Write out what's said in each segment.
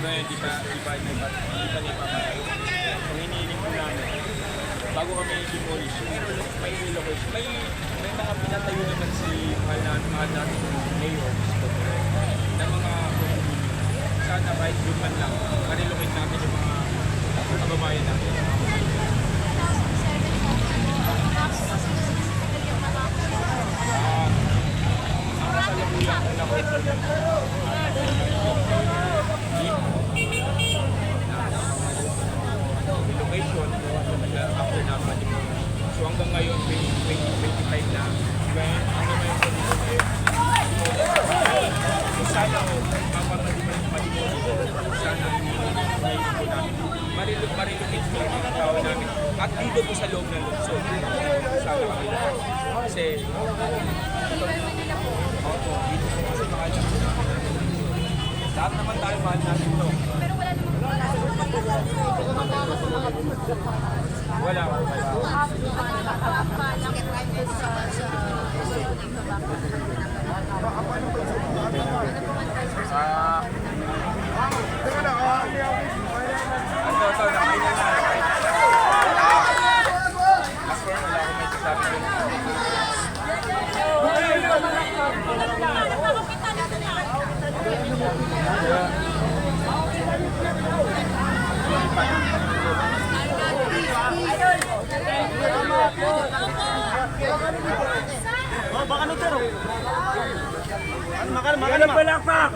Ngayon, di pa niya ipapatayo. Kung hinihiling po namin, bago kami demolish, may relocation. May mga pinatayo naman si mahal natin mayor na mga sana kahit yun man lang, ma-relocate natin yung mga kababayan natin. Ang kasalukuyan ko na relocation after naman. So hanggang ngayon, 2025 na. Hanggang ngayon po dito ngayon. So sana sana marilocate po yung mga tao namin. At dito po sa loob ng lungsod. Sana kami. Kasi lahat naman tayo mahal natin ito. Wala. Oh, baka nito. Makan palakpak.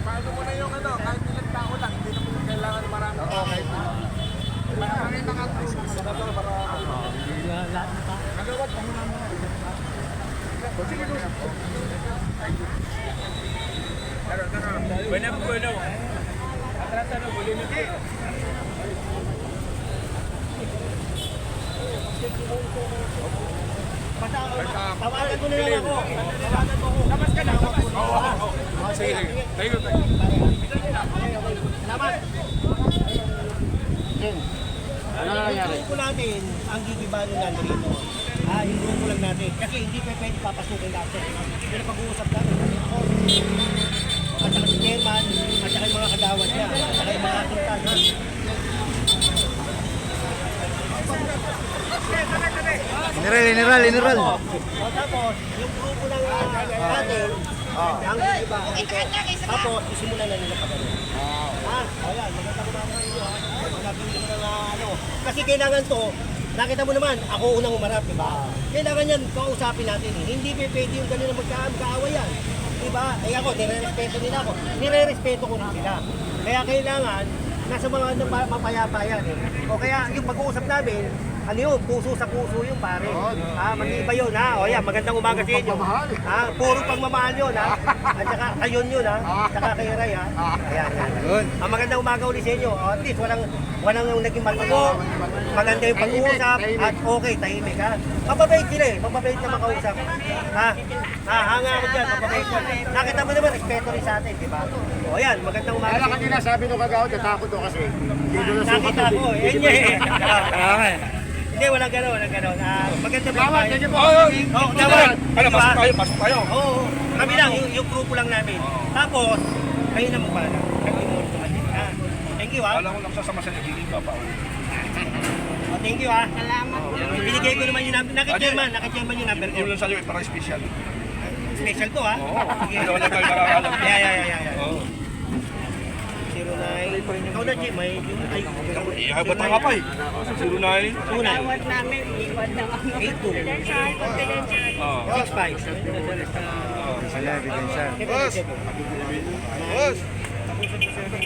Paano mo na yung kahit ilang tao lang, hindi na mo kailangan marami. Okay. Marami mga senador para nagawad pa muna mo. Sige ko. Bueno. Atrás na volume. Tawagan ko na lang ako. Labas ka na. Sige. Tayo. Salamat. Ano nangyari? Yung natin, ang gigibano natin dito. Yung grupo lang natin. Kasi hindi pa pwede papasukin natin. Yun ang pag-uusap natin. Ako, at saka si Chairman, at saka yung mga kagawad niya, at saka yung mga atintan. General. O tapos, yung grupo lang natin, ang iba, tapos isimulan na nila pagano. Ayan, maganda ko naman kayo. Nabili ko na ano. Kasi kailangan to, nakita mo naman, ako unang umarap, di ba? Kailangan yan, kausapin natin eh. Hindi pwede yung ganun na magkaawa yan. Di ba? Eh ako, nire-respeto nila ako. Nire-respeto ko rin sila. Kaya kailangan, nasa mga mapayapa yan eh. O kaya yung pag-uusap namin, ano yun, puso sa puso yung pare. Mag-iiba yun ha. O yan, magandang umaga sa inyo. Puro pagmamahal yun ha. At saka kayon yun ha. Saka kay Ray ha. Ayan. Magandang umaga ulit sa inyo. At least walang naging malpagok. Maganda yung pag-uusap. At okay, tahimik ha. Mapabait sila eh. Mapabait na makausap. Hanga ako dyan. Mapabait ko. Nakita mo naman, respeto rin sa atin, di ba? O yan, magandang umaga. Kaya kanina sabi nung kagawad, natakot ko kasi. Nakita ko. Yan yan. Hindi, walang gano'n. Maganda ba? Salamat, thank you po. Pasok tayo. Oo. Kami lang, yung grupo lang namin. Tapos, kayo na magpala. Nag-imod naman. Thank you ha. Alam ko lang sasama sa nagiging pa. Thank you ha. Salamat. Binigay ko naman yung number. Naki-chairman yung number ko. Yung lang sa'yo, para special. Special to ha. Oo. Ayaw na tayo nakakalam. Yeah. Oo. 09. Ikaw na, Jim. May... Ba't nga pa eh? 09. Tawad namin, iwan na kami. 82. Oo. 65. Sala, ebidensya. Boss! Boss!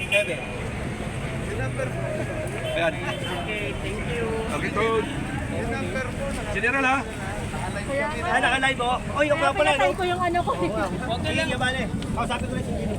7. Ayan. Okay, thank you. Okay, Tod. General ha? Naka-live oh. Oy, yung pala. Pinatay ko yung ano ko. Sige, bale. Kausapin ko na si Jimmy.